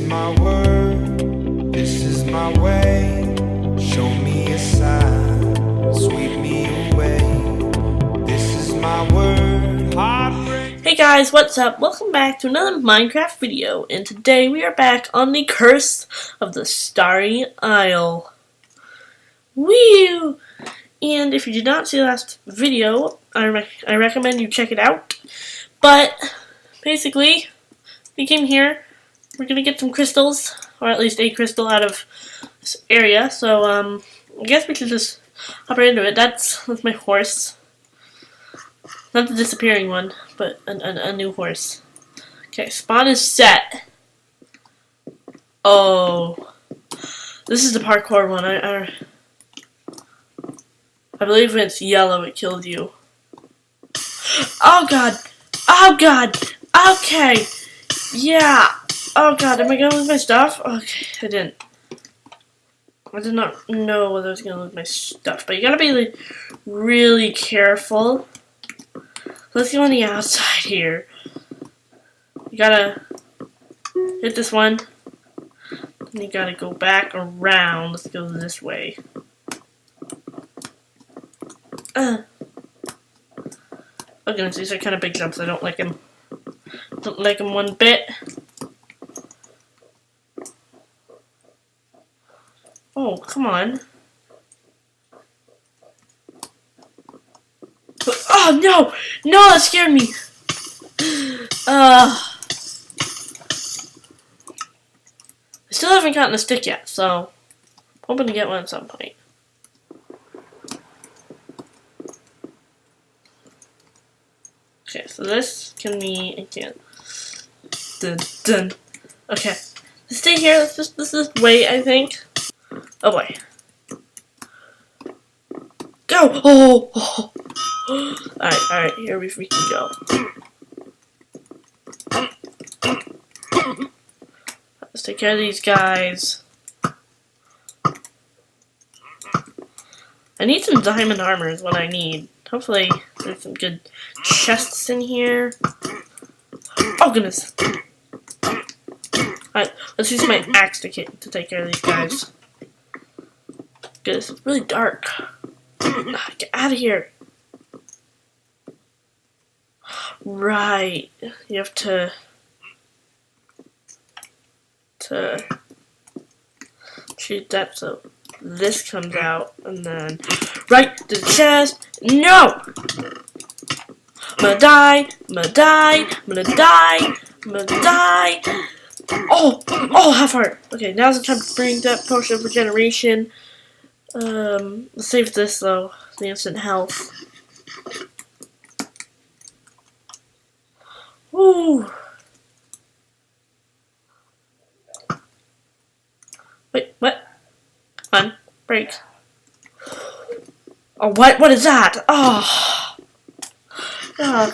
my word, this is my way. Show me a sign, sweep me away. This is my word, heartbreak. Hey guys, what's up? Welcome back to another Minecraft video, and today we are back on the Curse of the Starry Isle. Woo! And if you did not see the last video, I recommend you check it out. But basically, we came here. We're gonna get some crystals, or at least a crystal out of this area. So I guess we should just hop right into it. That's my horse. Not the disappearing one, but a new horse. Okay, spawn is set. Oh, this is the parkour one. I believe when it's yellow, it kills you. Oh god! Oh god! Okay! Yeah! Oh god, am I gonna lose my stuff? Okay, I didn't. I did not know whether I was gonna lose my stuff, but you gotta be really careful. Let's go on the outside here. You gotta hit this one. Then you gotta go back around. Let's go this way. Oh goodness, these are kind of big jumps. I don't like them. Don't like them one bit. Oh, come on. Oh, no! No, that scared me! I still haven't gotten a stick yet, so I'm hoping to get one at some point. Okay, so this can be again. Dun dun. Okay, let's stay here. Let's just wait. I think. Oh boy. Go! Oh! Alright, here we can go. Let's take care of these guys. I need some diamond armor is what I need. Hopefully there's some good chests in here. Oh goodness. Alright, let's use my axe to take care of these guys. Goodness, it's really dark. Get out of here. Right. You have to shoot that so this comes out and then right to the chest. No! I'm gonna die. I'm gonna die. I'm gonna die. I'm gonna die. Oh, half heart. Okay, now's the time to bring that potion of regeneration. Let's save this though. The instant health. Woo! Wait, what? Come on, break. Oh, what is that? Oh,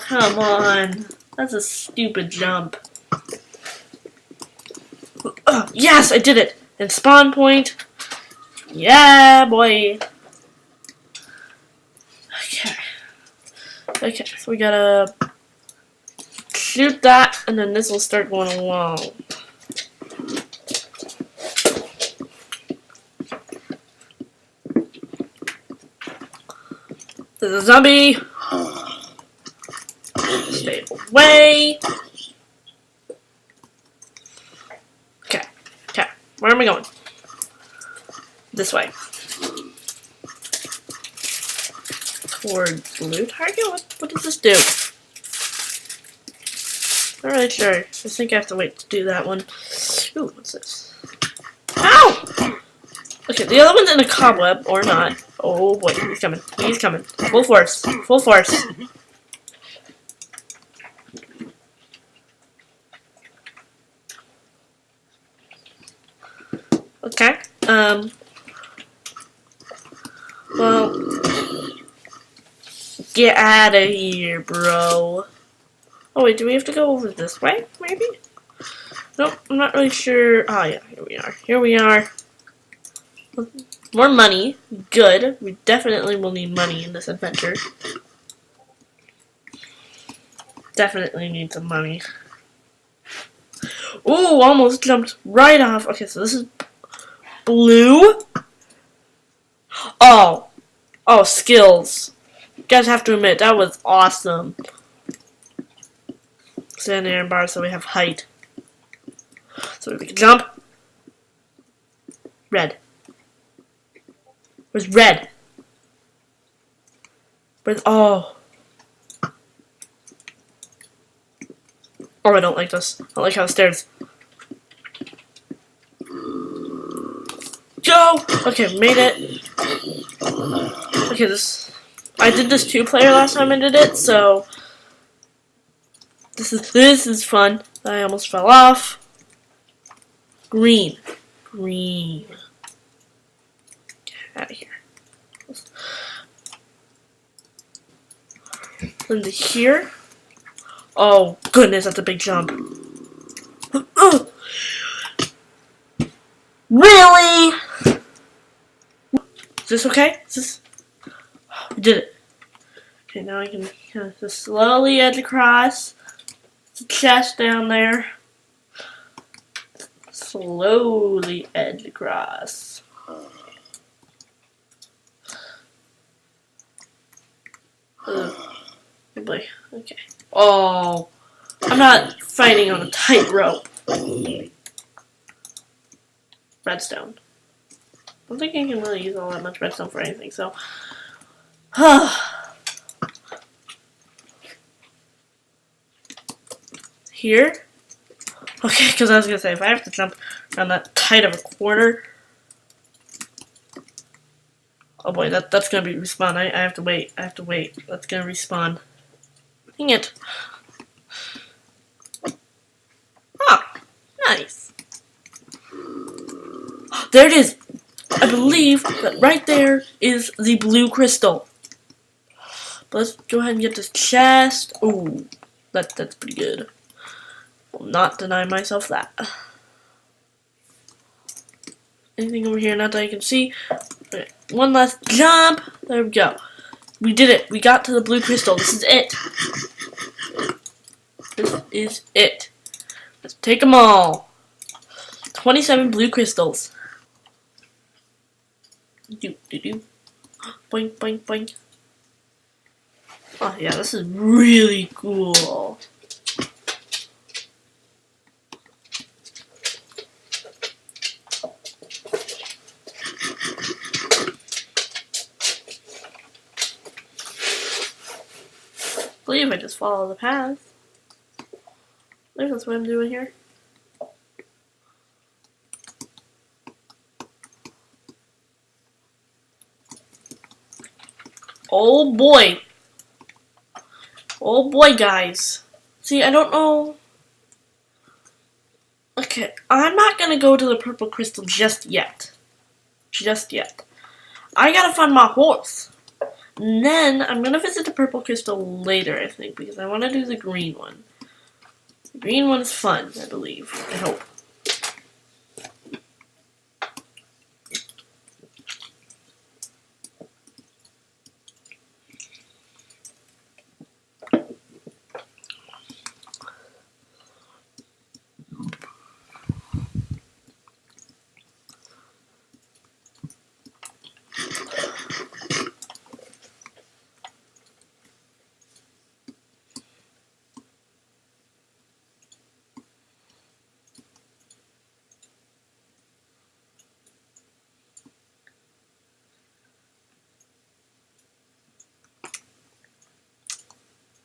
come on. That's a stupid jump. Oh, yes, I did it. And spawn point. Yeah, boy. Okay, so we gotta shoot that, and then this will start going along. There's a zombie. Stay away. Okay, where am I going? This way. Toward blue target? What does this do? Not really sure. I think I have to wait to do that one. Ooh, what's this? Ow! Okay, the other one's in a cobweb, or not. Oh boy, he's coming. He's coming. Full force. Full force. Okay. Well, get out of here, bro. Oh wait, do we have to go over this way, maybe? Nope, I'm not really sure. Oh yeah, here we are. Here we are. More money. Good. We definitely will need money in this adventure. Definitely need some money. Ooh, almost jumped right off. Okay, so this is blue. Oh. Oh, skills. You guys have to admit, that was awesome. Stand there and bar so we have height. So we can jump. Red. Where's red? Where's... Oh. Oh, I don't like this. I don't like how the stairs... Go! Okay, made it. Okay, this... I did this 2-player last time I did it, so... This is fun. I almost fell off. Green. Green. Get out of here. Into here. Oh, goodness, that's a big jump. Really? Is this okay? Is this... We did it. Okay, now I can kind of just slowly edge across. The chest down there. Slowly edge across. Oh boy. Okay. Oh, I'm not fighting on a tightrope. Redstone. I don't think I can really use all that much redstone for anything, so. Here? Okay, because I was going to say, if I have to jump around that tight of a corner. Oh boy, that's going to be respawn. I have to wait. I have to wait. That's going to respawn. Dang it. Oh, nice. There it is. I believe that right there is the blue crystal. But let's go ahead and get this chest. Ooh, that's pretty good. Will not deny myself that. Anything over here? Not that I can see. Okay, one last jump. There we go. We did it. We got to the blue crystal. This is it. This is it. Let's take them all. 27 blue crystals. Do do do. Boink boink boink. Oh yeah, this is really cool. I believe I just follow the path. I think that's what I'm doing here. Oh boy. Oh boy, guys. See, I don't know. Okay, I'm not gonna go to the purple crystal just yet. Just yet. I gotta find my horse. And then I'm gonna visit the purple crystal later, I think, because I want to do the green one. The green one's fun, I believe. I hope.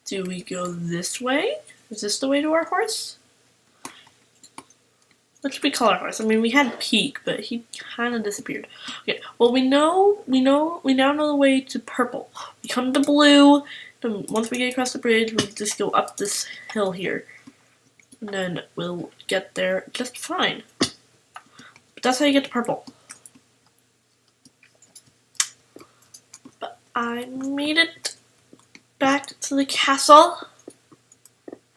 Do we go this way? Is this the way to our horse? What should we call our horse? I mean, we had Peak, but he kind of disappeared. Okay, well, we now know the way to purple. We come to blue, then once we get across the bridge, we'll just go up this hill here. And then we'll get there just fine. But that's how you get to purple. But I made it back to the castle.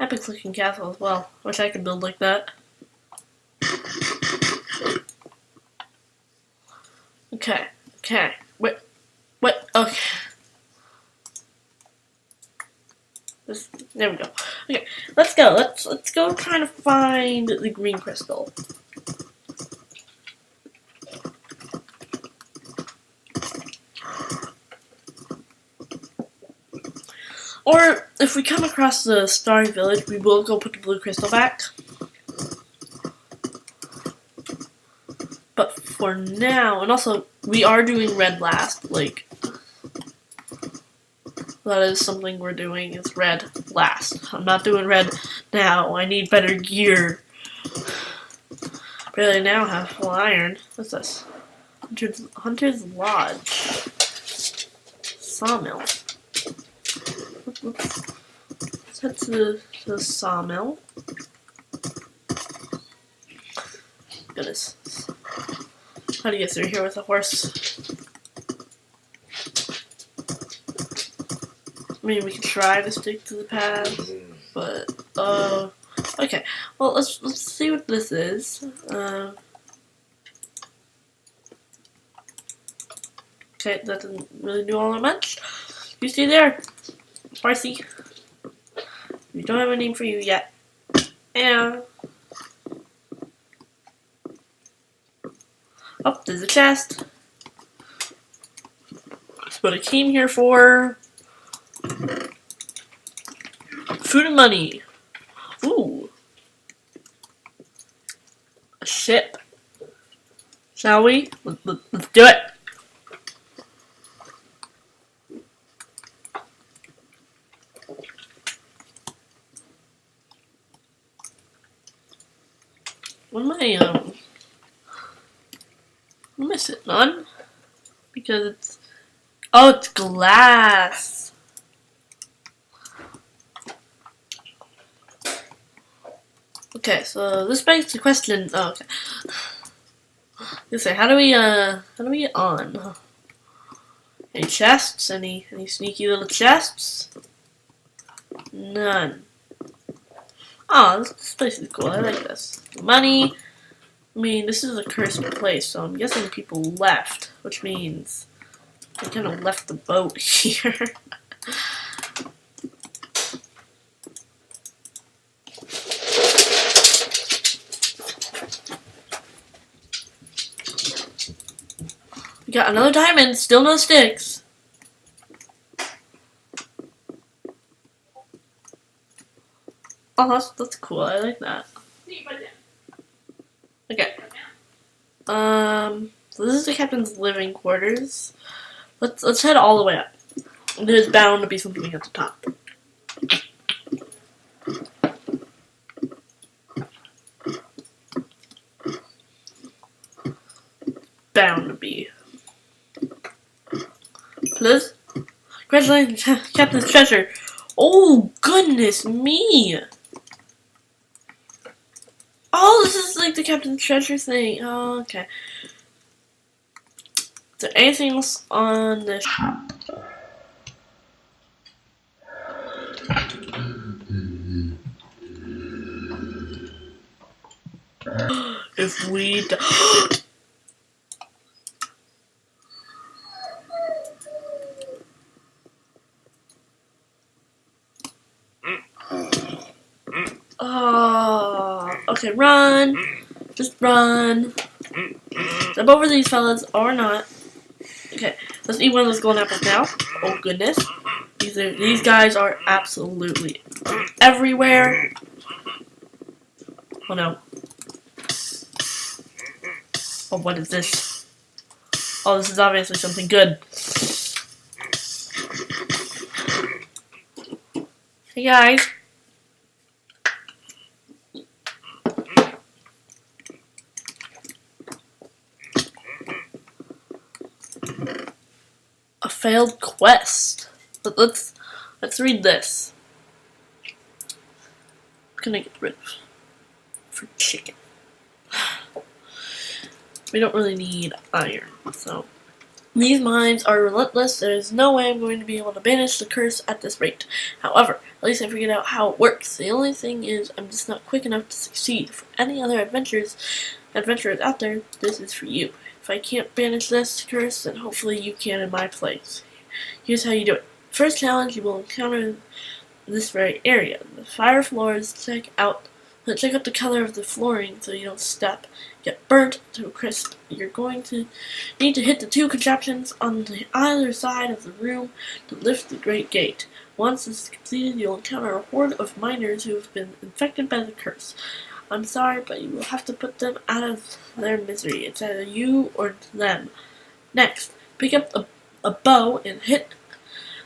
Epic looking castle as well. Wish I could build like that. Okay, okay. What? Okay. There we go. Okay, let's go. Let's go try to find the green crystal. Or if we come across the Starry Village, we will go put the blue crystal back. But for now, and also we are doing red last. Like that is something we're doing. Is red last. I'm not doing red now. I need better gear. Really now have full iron. What's this? Hunter's Lodge. Sawmill. Let's head to the sawmill. Goodness. How do you get through here with a horse? I mean, we can try to stick to the path, but okay. Well, let's see what this is. Okay, that doesn't really do all that much. You see there, Farsi? We don't have a name for you yet. Yeah. Oh, there's a chest. That's what I came here for. Food and money. Ooh. A ship. Shall we? Let's do it. What am I sitting on? Because it's, oh, it's glass. Okay, so this begs the question. Oh, okay. Let's say, how do we get on? Any chests? Any sneaky little chests? None. Oh, this place is cool. I like this. Money. I mean, this is a cursed place, so I'm guessing people left, which means they kind of left the boat here. We got another diamond, still no sticks. Oh, that's cool. I like that. Okay. So this is the captain's living quarters. Let's head all the way up. There's bound to be something at the top. Bound to be. Liz? Congratulations, Captain's treasure. Oh, goodness me. Oh, this is like the Captain's treasure thing. Oh, okay. Is there anything else on this? If we oh, okay, run. Just run. Jump over these fellas or not. Okay, let's eat one of those golden apples now. Oh goodness. These guys are absolutely everywhere. Oh no. Oh, what is this? Oh, this is obviously something good. Hey guys. A failed quest. Let's read this. What can I get rid of? For chicken. We don't really need iron, so. These mines are relentless. There is no way I'm going to be able to banish the curse at this rate. However, at least I figured out how it works. The only thing is, I'm just not quick enough to succeed. For any other adventurers out there, this is for you. If I can't banish this curse, then hopefully you can in my place. Here's how you do it. First challenge, you will encounter this very area. The fire floors, check out the color of the flooring so you don't get burnt to a crisp. You're going to need to hit the 2 contraptions on the either side of the room to lift the great gate. Once this is completed, you'll encounter a horde of miners who have been infected by the curse. I'm sorry, but you will have to put them out of their misery. It's either you or them. Next, pick up a bow and hit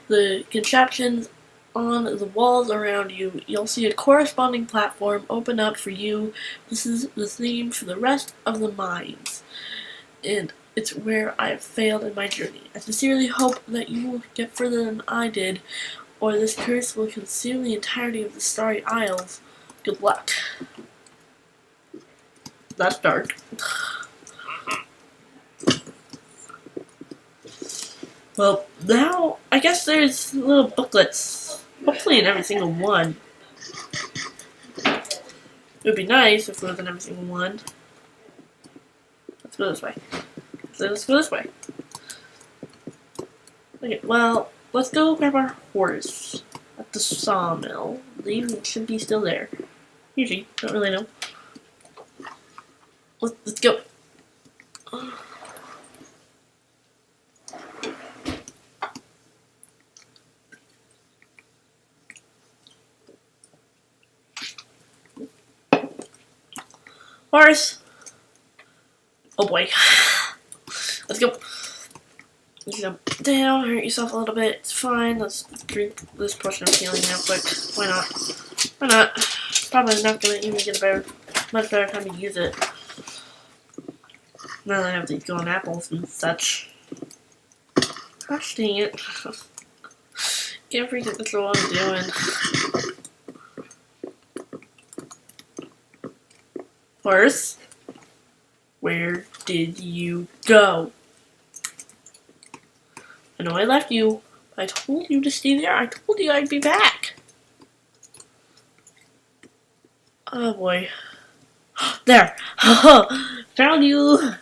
the contraptions on the walls around you. You'll see a corresponding platform open up for you. This is the theme for the rest of the mines, and it's where I have failed in my journey. I sincerely hope that you will get further than I did, or this curse will consume the entirety of the Starry Isles. Good luck. That's dark. Well, now, I guess there's little booklets, hopefully in every single one. It would be nice if it was in every single one. Let's go this way. So let's go this way. Okay, well, let's go grab our horse at the sawmill. I believe it should be still there. Usually, don't really know. Let's go. Horse! Oh boy. Let's go. You jump down, hurt yourself a little bit. It's fine. Let's drink this potion of healing real quick. Why not? Why not? Probably not gonna even get a much better time to use it. Now that I have these golden apples and such. Gosh dang it. Can't forget that's what I'm doing. Horse, where did you go? I know I left you. I told you to stay there. I told you I'd be back. Oh boy. There. Found you.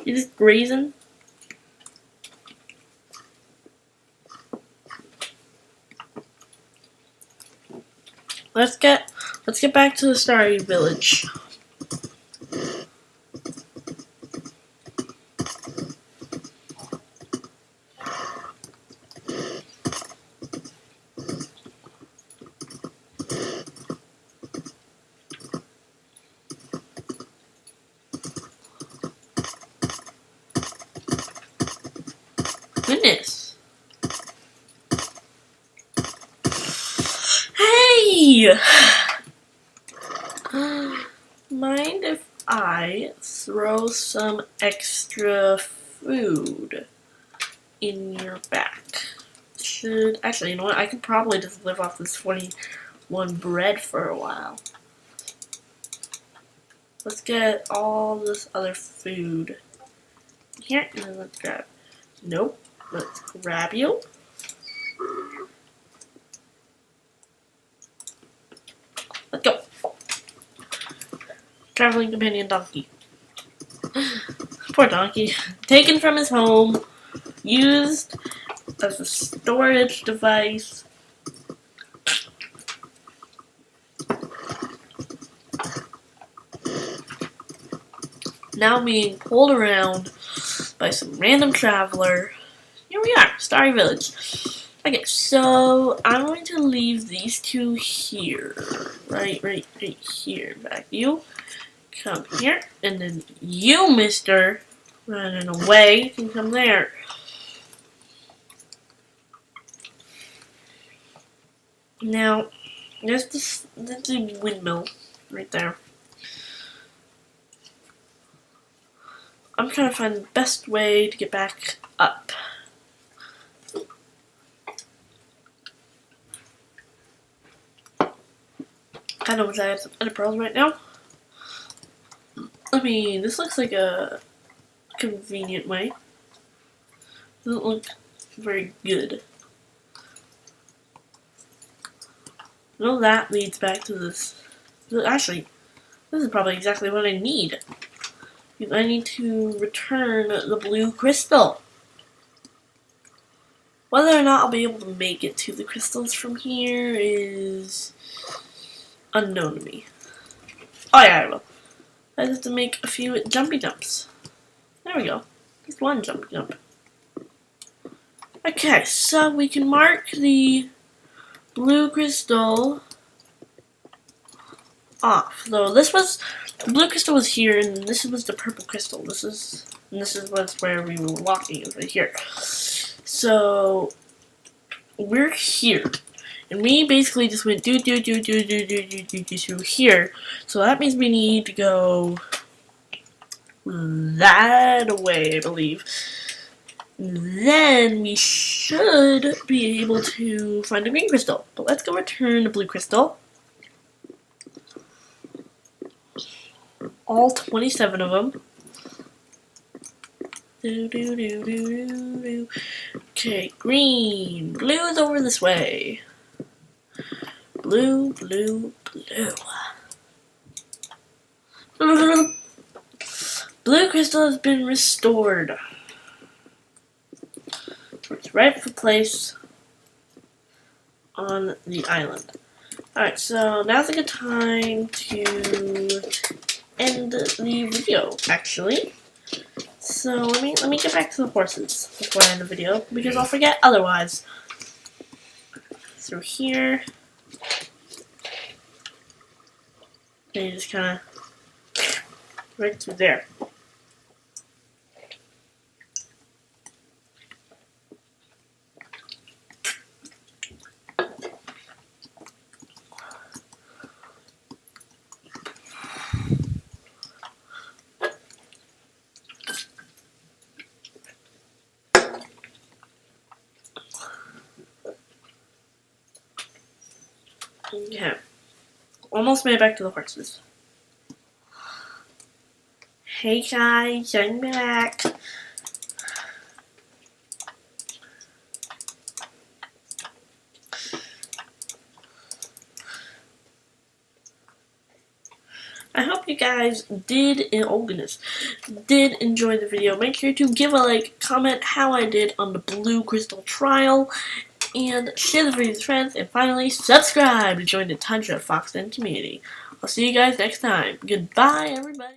You're just grazing. Let's get back to the Starry village. Goodness. Hey! Mind if I throw some extra food in your back? Actually, you know what? I could probably just live off this 21 bread for a while. Let's get all this other food here, and then let's grab. Nope. Let's grab you. Let's go. Traveling companion donkey. Poor donkey. Taken from his home. Used as a storage device. Now being pulled around by some random traveler. Here we are, Starry Village. Okay, so I'm going to leave these 2 here. Right here. Back you. Come here. And then you, mister, running away, you can come there. Now, there's the windmill right there. I'm trying to find the best way to get back up. Kind of wish I had some ender pearls right now. I mean, this looks like a convenient way. Doesn't look very good. Well, that leads back to this. Actually, this is probably exactly what I need. I need to return the blue crystal. Whether or not I'll be able to make it to the crystals from here is unknown to me. Oh yeah, I will. I just have to make a few jumpy jumps. There we go. Just one jumpy jump. Okay, so we can mark the blue crystal off. So this was, the blue crystal was here, and this was the purple crystal. This is where we were walking, is right here. So we're here, and we basically just went do through here. So that means we need to go that way, I believe. Then we should be able to find a green crystal. But let's go return the blue crystal. All 27 of them. Okay, green. Blue is over this way. Blue, blue, blue. Blue crystal has been restored to its rightful place on the island. Alright, so now's a good time to end the video, actually. So let me get back to the horses before I end the video, because I'll forget otherwise. Through here. And you just kinda right through there. Okay. Almost made it back to the horses. Hey guys, I'm back. I hope you guys did enjoy the video. Make sure to give a like, comment how I did on the blue crystal trial, and share the video with friends, and finally subscribe to join the Tundra Fox Den community. I'll see you guys next time. Goodbye, everybody.